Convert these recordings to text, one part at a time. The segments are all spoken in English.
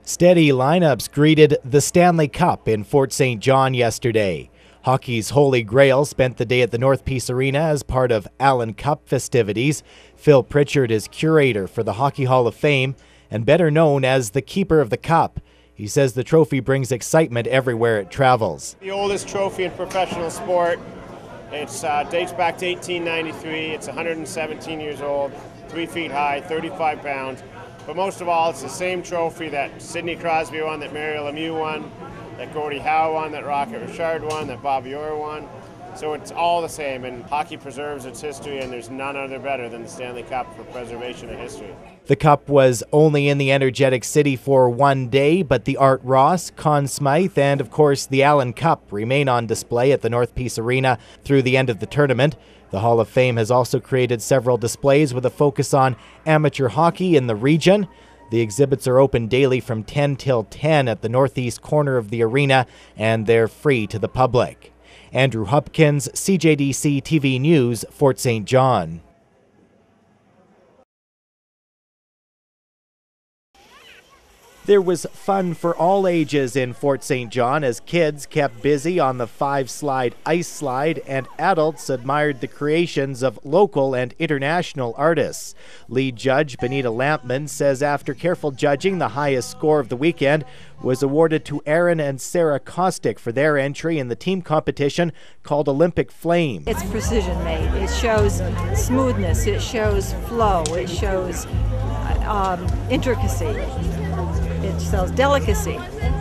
Steady lineups greeted the Stanley Cup in Fort St. John yesterday. Hockey's Holy Grail spent the day at the North Peace Arena as part of Allen Cup festivities. Phil Pritchard is curator for the Hockey Hall of Fame and better known as the keeper of the cup. He says the trophy brings excitement everywhere it travels. The oldest trophy in professional sport. It dates back to 1893. It's 117 years old, 3 feet high, 35 pounds. But most of all, it's the same trophy that Sidney Crosby won, that Mario Lemieux won, that Gordie Howe won, that Rocket Richard won, that Bobby Orr won. So it's all the same, and hockey preserves its history, and there's none other better than the Stanley Cup for preservation of history. The Cup was only in the energetic city for one day, but the Art Ross, Conn Smythe, and of course the Allen Cup remain on display at the North Peace Arena through the end of the tournament. The Hall of Fame has also created several displays with a focus on amateur hockey in the region. The exhibits are open daily from 10 till 10 at the northeast corner of the arena, and they're free to the public. Andrew Hopkins, CJDC TV News, Fort St. John. There was fun for all ages in Fort St. John as kids kept busy on the 5-slide ice slide and adults admired the creations of local and international artists. Lead judge Benita Lampman says after careful judging, the highest score of the weekend was awarded to Aaron and Sarah Kostick for their entry in the team competition called Olympic Flame. It's precision made. It shows smoothness, it shows flow, it shows intricacy. It shows delicacy.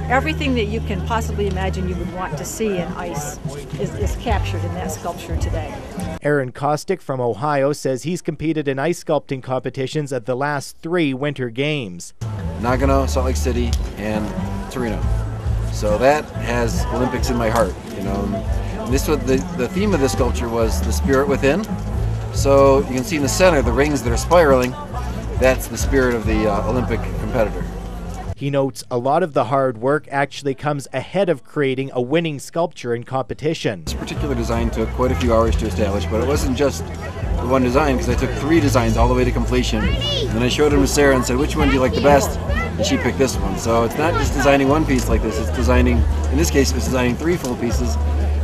Everything that you can possibly imagine you would want to see in ice is captured in that sculpture today. Aaron Kostick from Ohio says he's competed in ice sculpting competitions at the last 3 Winter Games. Nagano, Salt Lake City, and Torino. So that has Olympics in my heart, you know. And this was the theme of this sculpture was the spirit within. So you can see in the center the rings that are spiraling. That's the spirit of the Olympic competitor. He notes a lot of the hard work actually comes ahead of creating a winning sculpture in competition. This particular design took quite a few hours to establish, but it wasn't just the one design because I took 3 designs all the way to completion. And then I showed them to Sarah and said, which one do you like the best? And she picked this one. So it's not just designing one piece like this, it's designing, in this case, it's designing 3 full pieces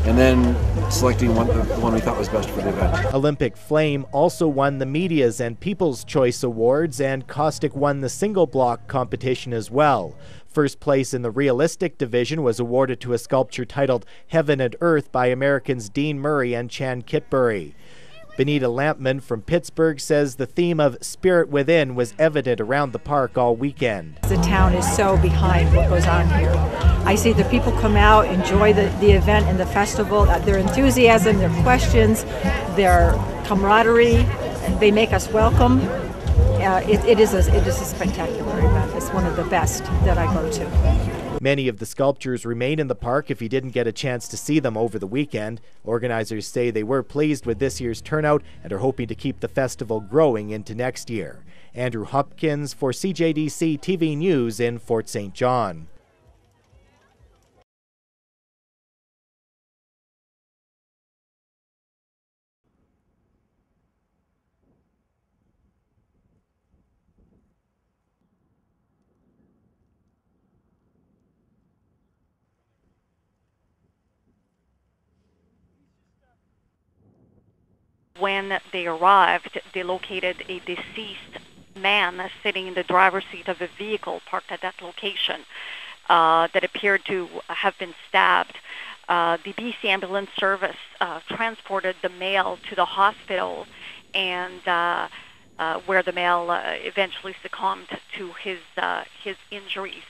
and then selecting the one we thought was best for the event. Olympic Flame also won the Media's and People's Choice Awards, and Kostick won the single block competition as well. First place in the realistic division was awarded to a sculpture titled Heaven and Earth by Americans Dean Murray and Chan Kitbury. Benita Lampman from Pittsburgh says the theme of Spirit Within was evident around the park all weekend. The town is so behind what goes on here. I see the people come out, enjoy the event and the festival, their enthusiasm, their questions, their camaraderie. They make us welcome. It is a spectacular event. It's one of the best that I go to. Many of the sculptures remain in the park if you didn't get a chance to see them over the weekend. Organizers say they were pleased with this year's turnout and are hoping to keep the festival growing into next year. Andrew Hopkins for CJDC TV News in Fort St. John. When they arrived, they located a deceased man sitting in the driver's seat of a vehicle parked at that location that appeared to have been stabbed. The BC Ambulance Service transported the male to the hospital, and where the male eventually succumbed to his injuries.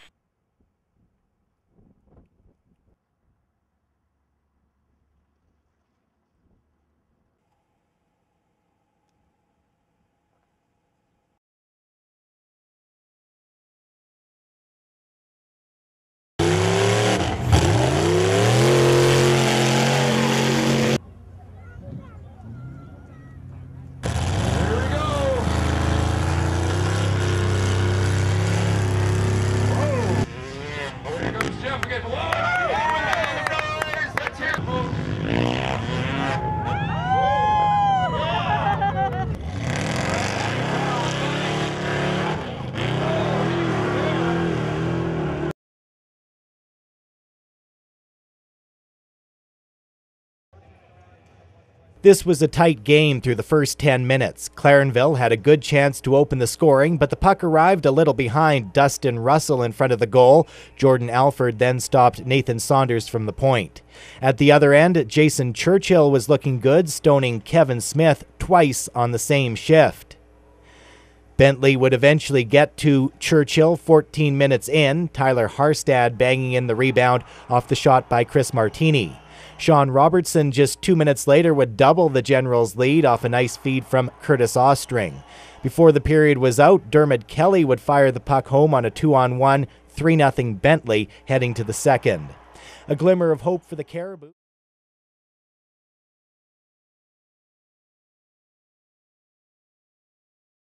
This was a tight game through the first 10 minutes. Clarenville had a good chance to open the scoring, but the puck arrived a little behind Dustin Russell in front of the goal. Jordan Alford then stopped Nathan Saunders from the point. At the other end, Jason Churchill was looking good, stoning Kevin Smith twice on the same shift. Bentley would eventually get to Churchill 14 minutes in, Tyler Harstad banging in the rebound off the shot by Chris Martini. Sean Robertson just 2 minutes later would double the Generals' lead off a nice feed from Curtis Ostring. Before the period was out, Dermot Kelly would fire the puck home on a 2-on-1, 3-0 Bentley heading to the second. A glimmer of hope for the Caribou.